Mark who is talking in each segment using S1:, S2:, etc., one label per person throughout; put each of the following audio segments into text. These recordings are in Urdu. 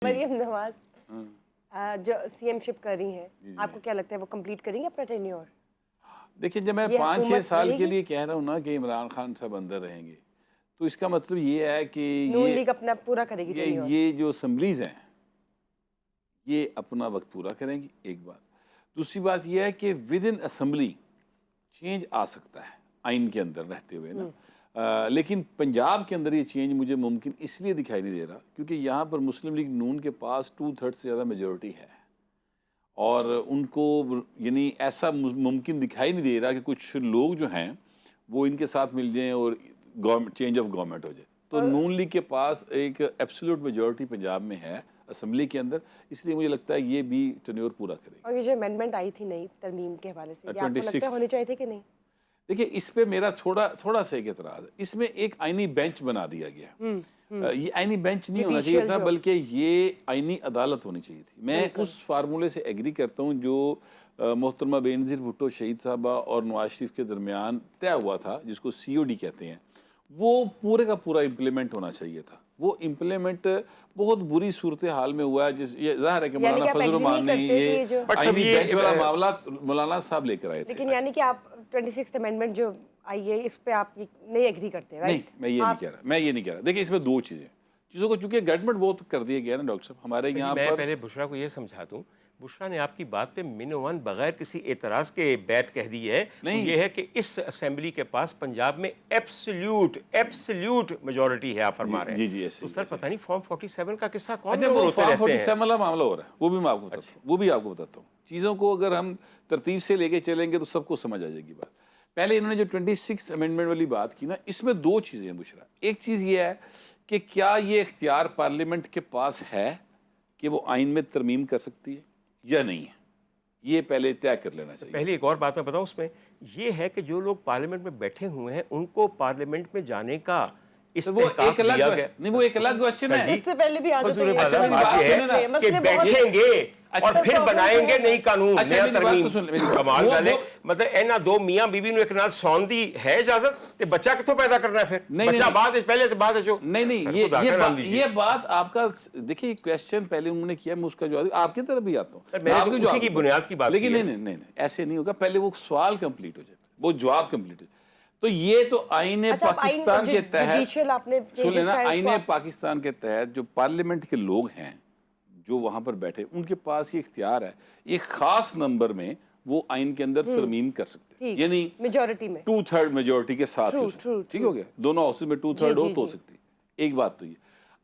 S1: مریم نواز جو سی ایم شپ کر رہی ہیں، آپ کو کیا لگتا ہے وہ کمپلیٹ کریں گے اپنا ٹینیور؟
S2: دیکھیں جب میں 5-6 سال کے لیے کہہ رہا ہوں نا کہ عمران خان صاحب اندر رہیں گے، تو اس کا مطلب یہ ہے کہ
S1: نون لیگ اپنا پورا کرے گی ٹینیور.
S2: یہ جو اسمبلیز ہیں یہ اپنا وقت پورا کریں گی. ایک بات. دوسری بات یہ ہے کہ ود ان اسمبلی چینج آ سکتا ہے آئین کے اندر رہتے ہوئے نا. لیکن پنجاب کے اندر یہ چینج مجھے ممکن اس لیے دکھائی نہیں دے رہا کیونکہ یہاں پر مسلم لیگ نون کے پاس 2/3 سے زیادہ میجورٹی ہے، اور ان کو یعنی ایسا ممکن دکھائی نہیں دے رہا کہ کچھ لوگ جو ہیں وہ ان کے ساتھ مل جائیں اور چینج آف گورنمنٹ ہو جائے. تو نون لیگ کے پاس ایک ایبسلیوٹ میجورٹی پنجاب میں ہے اسمبلی کے اندر، اس لیے مجھے لگتا ہے یہ بھی ٹینیور پورا کرے گا.
S1: اور یہ جو امینڈمنٹ آئی تھی نئی ترمیم کے حوالے سے، یہ آپ کو لگتا ہے ہونی چاہیے تھی کہ نہیں؟
S2: دیکھیے اس پہ میرا تھوڑا سا ایک اعتراض ہے. اس میں ایک آئینی بینچ بنا دیا گیا. یہ آئینی بینچ نہیں ہونا چاہیے تھا بلکہ یہ آئینی عدالت ہونی چاہیے تھی. میں اس فارمولے سے ایگری کرتا ہوں جو محترمہ بینظیر بھٹو شہید صاحبہ اور نواز شریف کے درمیان طے ہوا تھا، جس کو COD کہتے ہیں، وہ پورے کا پورا امپلیمنٹ ہونا چاہیے تھا. وہ امپلیمنٹ بہت بری صورتحال میں ہوا ہے. یہ ظاہر ہے کہ مولانا فضل الرحمان نے یہ آئینی بینچ والا معاملہ مولانا صاحب لے کر آئے تھے.
S1: لیکن یعنی کہ آپ 26th امینڈمنٹ جو آئی ہے اس پہ آپ نہیں ایگری کرتے؟
S2: نہیں، میں یہ نہیں کہہ رہا. دیکھیں اس میں دو چیزوں کو چونکہ گورنمنٹ بہت کر دیا گیا نا ڈاکٹر صاحب ہمارے یہاں پر.
S3: میں پہلے بشرا کو یہ سمجھا دوں، بشرا نے آپ کی بات پہ منوان بغیر کسی اعتراض کے بیعت کہہ دی ہے. یہ ہے کہ اس اسمبلی کے پاس پنجاب میں ایبسلیوٹ میجورٹی ہے، آپ فرما رہے ہیں.
S2: جی
S3: تو سر پتہ نہیں فارم 47 کا قصہ کون
S2: اچھا وہ فارم 47 والا معاملہ ہو رہا ہے، وہ بھی میں آپ کو بتاتا ہوں. وہ بھی آپ کو بتاتا ہوں. چیزوں کو اگر ہم ترتیب سے لے کے چلیں گے تو سب کو سمجھ آ جائے گی بات. پہلے انہوں نے جو 26 امینڈمنٹ والی بات کی نا، اس میں دو چیزیں ہیں بشرا. ایک چیز یہ ہے کہ کیا یہ اختیار پارلیمنٹ کے پاس ہے کہ وہ آئین میں ترمیم کر سکتی ہے یا نہیں ہے، یہ پہلے طے کر لینا چاہیے.
S3: پہلی ایک اور بات میں بتاؤں، اس میں یہ ہے کہ جو لوگ پارلیمنٹ میں بیٹھے ہوئے ہیں ان کو پارلیمنٹ میں جانے کا
S2: استحقاق دیا گیا. نہیں وہ ایک الگ کوسچن ہے.
S1: اس سے پہلے بھی آ
S3: حضور بات ہے کہ بیٹھیں گے اور پھر بنائیں گے نئی قانون، نیا ترمیم. کمال گل ہے، مطلب اینا دو میاں بیوی نے ایک نال سون دی ہے اجازت تے بچہ کتوں پیدا کرنا ہے؟ پھر بچہ بعد پہلے تے بعد جو
S2: نہیں یہ بات آپ کا دیکھیے کوسچن پہلے انہوں نے کیا، میں اس کا جواب آپ کی طرف بھی آتا ہوں.
S3: میں نے اسی کی بنیاد کی بات.
S2: لیکن نہیں ایسے نہیں ہوگا. پہلے وہ سوال کمپلیٹ ہو جائے، وہ جواب کمپلیٹ ہو جائے. تو یہ تو آئین پاکستان کے تحت آئین پاکستان کے تحت جو پارلیمنٹ کے لوگ ہیں جو وہاں پر بیٹھے، ان کے پاس یہ اختیار ہے ایک خاص نمبر میں وہ آئین کے اندر ترمیم کر سکتے ہیں. یعنی
S1: میجورٹی میں
S2: 2/3 میجورٹی کے ساتھ ٹھیک ہو گیا، دونوں ہاؤسز میں 2/3 ہو سکتی. ایک بات تو یہ.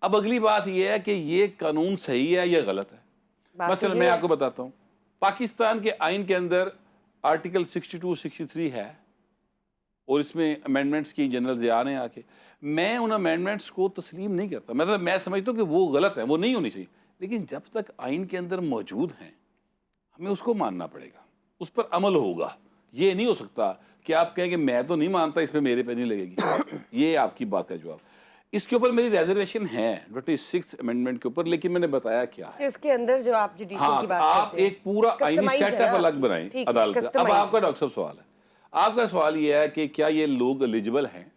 S2: اب اگلی بات یہ ہے کہ یہ قانون صحیح ہے یا غلط ہے. مثلا میں آپ کو بتاتا ہوں، پاکستان کے آئین کے اندر آرٹیکل 62-63 ہے اور اس میں امینڈمنٹس کی جنرل ضیاء نے آ کے، میں ان امینڈمنٹس کو تسلیم نہیں کرتا. مطلب میں سمجھتا ہوں کہ وہ غلط ہے، وہ نہیں ہونی چاہیے. لیکن جب تک آئین کے اندر موجود ہیں ہمیں اس کو ماننا پڑے گا، اس پر عمل ہوگا. یہ نہیں ہو سکتا کہ آپ کہیں کہ میں تو نہیں مانتا، اس پہ میرے پہ نہیں لگے گی. یہ آپ کی بات کا جواب. اس کے اوپر میری ریزرویشن ہے 26 امینڈمنٹ کے اوپر، لیکن میں نے بتایا کیا ہے
S1: اس کے اندر جو آپ جوڈیشل کی بات کرتے ہیں،
S2: آپ ایک پورا آئینی سیٹ اپ الگ بنائیں عدالت کا. اب آپ کا ڈاکٹر صاحب سوال ہے، آپ کا سوال یہ ہے کہ کیا یہ لوگ ایلیجبل ہیں،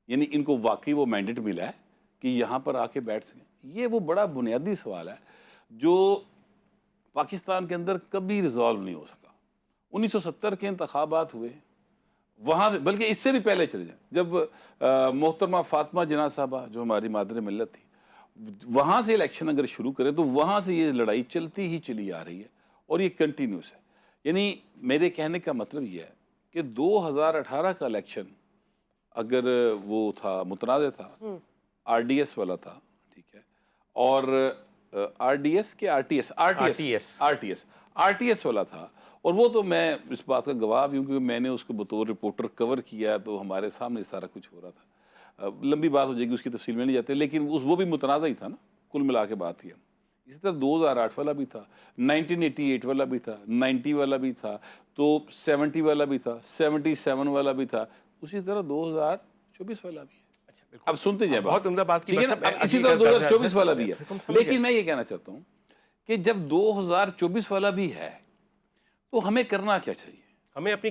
S2: یعنی ان کو واقعی وہ مینڈیٹ ملا ہے کہ یہاں پر آ کے بیٹھ سکیں. یہ وہ بڑا بنیادی سوال ہے جو پاکستان کے اندر کبھی ریزالو نہیں ہو سکا. 1970 کے انتخابات ہوئے وہاں، بلکہ اس سے بھی پہلے چلے جائیں، جب محترمہ فاطمہ جناح صاحبہ جو ہماری مادر ملت تھی، وہاں سے الیکشن اگر شروع کریں تو وہاں سے یہ لڑائی چلتی ہی چلی آ رہی ہے اور یہ کنٹینیوس ہے. یعنی میرے کہنے کا مطلب یہ ہے کہ 2018 کا الیکشن اگر وہ تھا متنازع تھا، RDS والا تھا، ٹھیک ہے، اور RDS کے RTS والا تھا. اور وہ تو میں اس بات کا گواہ بھی ہوں کیونکہ میں نے اس کو بطور رپورٹر کور کیا تو ہمارے سامنے سارا کچھ ہو رہا تھا. لمبی بات ہو جائے گی، اس کی تفصیل میں نہیں جاتے، لیکن وہ بھی متنازع ہی تھا نا، کل ملا کے بات ہی ہے. اسی طرح 2008 والا بھی تھا، 1988 والا بھی تھا، 90 والا بھی تھا، تو 70 والا بھی تھا، 77 والا بھی تھا، اسی طرح 2024 والا بھی ہے. اب سنتے جائیں،
S3: بہت عمدہ بات کی.
S2: اسی طرح 2024 والا بھی ہے. لیکن میں یہ کہنا چاہتا ہوں کہ جب 2024 والا بھی ہے تو ہمیں کرنا کیا چاہیے؟
S3: ہمیں اپنی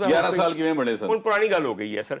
S2: 11 ਸਾਲ ਕਿਵੇਂ ਬਣੇ ਸਨ,
S3: ਹੁਣ ਪੁਰਾਣੀ ਗੱਲ ਹੋ ਗਈ ਹੈ ਸਰ।